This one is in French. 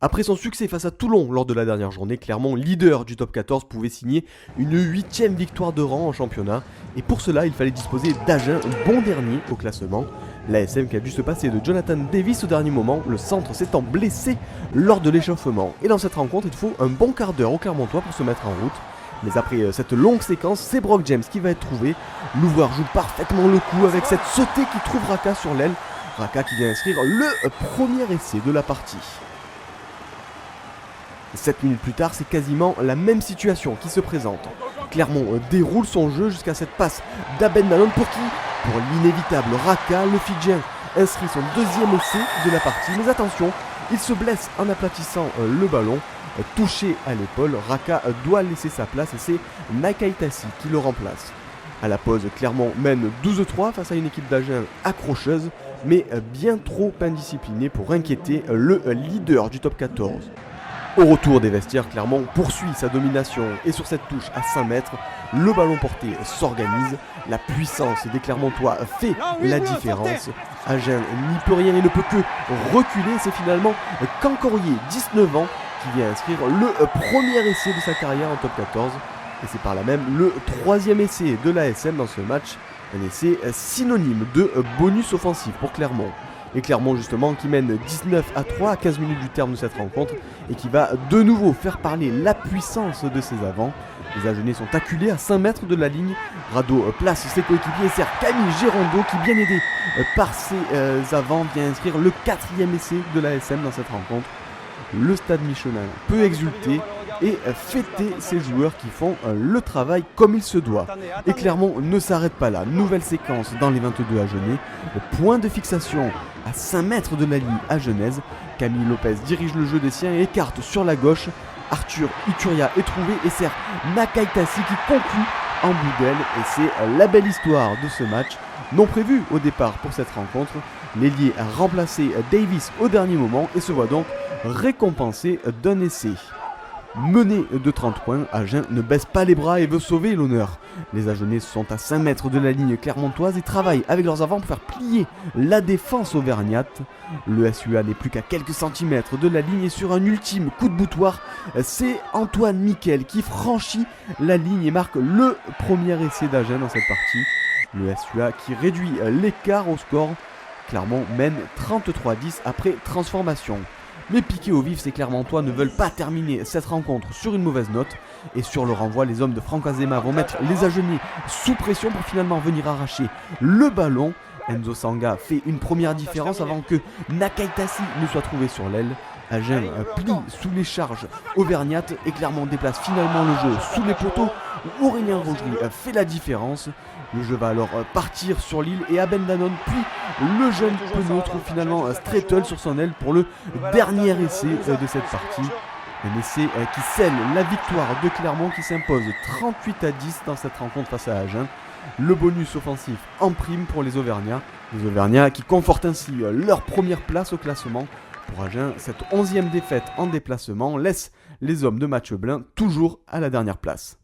Après son succès face à Toulon lors de la dernière journée, Clermont, leader du top 14, pouvait signer une 8ème victoire de rang en championnat. Et pour cela, il fallait disposer d'Agen, bon dernier au classement. L'ASM qui a dû se passer de Jonathan Davis au dernier moment, le centre s'étant blessé lors de l'échauffement. Et dans cette rencontre, il faut un bon quart d'heure au Clermontois pour se mettre en route. Mais après cette longue séquence, c'est Brock James qui va être trouvé. L'ouvreur joue parfaitement le coup avec cette sautée qui trouve Raka sur l'aile. Raka qui vient inscrire le premier essai de la partie. 7 minutes plus tard, c'est quasiment la même situation qui se présente. Clermont déroule son jeu jusqu'à cette passe d'Aben Nalon pour qui ? Pour l'inévitable Raka, le Fidjien inscrit son deuxième essai de la partie. Mais attention, il se blesse en aplatissant le ballon. Touché à l'épaule, Raka doit laisser sa place et c'est Nakaitasi qui le remplace. À la pause, Clermont mène 12-3 face à une équipe d'Agen accrocheuse, mais bien trop indisciplinée pour inquiéter le leader du top 14. Au retour des vestiaires, Clermont poursuit sa domination et sur cette touche à 5 mètres, le ballon porté s'organise. La puissance des Clermontois fait la différence. Agen n'y peut rien et ne peut que reculer. C'est finalement Cancorier, 19 ans, qui vient inscrire le premier essai de sa carrière en top 14. Et c'est par là même le troisième essai de l'ASM dans ce match. Un essai synonyme de bonus offensif pour Clermont. Et Clermont justement qui mène 19-3 à 15 minutes du terme de cette rencontre et qui va de nouveau faire parler la puissance de ses avants. Les Agenais sont acculés à 5 mètres de la ligne. Rado place ses coéquipiers et sert Camille Gérondeau qui, bien aidé par ses avants, vient inscrire le quatrième essai de l'ASM dans cette rencontre. Le stade Michelin peut exulter et fêter ces joueurs qui font le travail comme il se doit. Et Clermont ne s'arrête pas là. Nouvelle séquence dans les 22 Agenais. Point de fixation à 5 mètres de la ligne agenaise. Camille Lopez dirige le jeu des siens et écarte sur la gauche. Arthur Ituria est trouvé et sert Nakaitasi qui conclut en bout d'aile. Et c'est la belle histoire de ce match. Non prévu au départ pour cette rencontre. L'ailier a remplacé Davis au dernier moment et se voit donc récompensé d'un essai. Mené de 30 points, Agen ne baisse pas les bras et veut sauver l'honneur. Les Agenais sont à 5 mètres de la ligne clermontoise et travaillent avec leurs avants pour faire plier la défense auvergnate. Le SUA n'est plus qu'à quelques centimètres de la ligne et sur un ultime coup de boutoir, c'est Antoine Miquel qui franchit la ligne et marque le premier essai d'Agen dans cette partie. Le SUA qui réduit l'écart au score. Clermont mène 33-10 après transformation. Mais piqués au vif, ces Clermontois ne veulent pas terminer cette rencontre sur une mauvaise note. Et sur le renvoi, les hommes de Franck Azema vont mettre les Agenais sous pression pour finalement venir arracher le ballon. Enzo Sanga fait une première différence avant que Nakaitasi ne soit trouvé sur l'aile. Agen plie sous les charges auvergnates et Clermont déplace finalement le jeu sous les poteaux où Aurélien Rogerie fait la différence. Le jeu va alors partir sur l'île et Aben Danon puis le jeune Penaud trouve finalement Strettel sur son aile pour le dernier essai de cette partie. Un essai qui scelle la victoire de Clermont qui s'impose 38-10 dans cette rencontre face à Agen. Le bonus offensif en prime pour les Auvergnats. Les Auvergnats qui confortent ainsi leur première place au classement. Pour Agen, cette 11e défaite en déplacement laisse les hommes de Mathieu Blain toujours à la dernière place.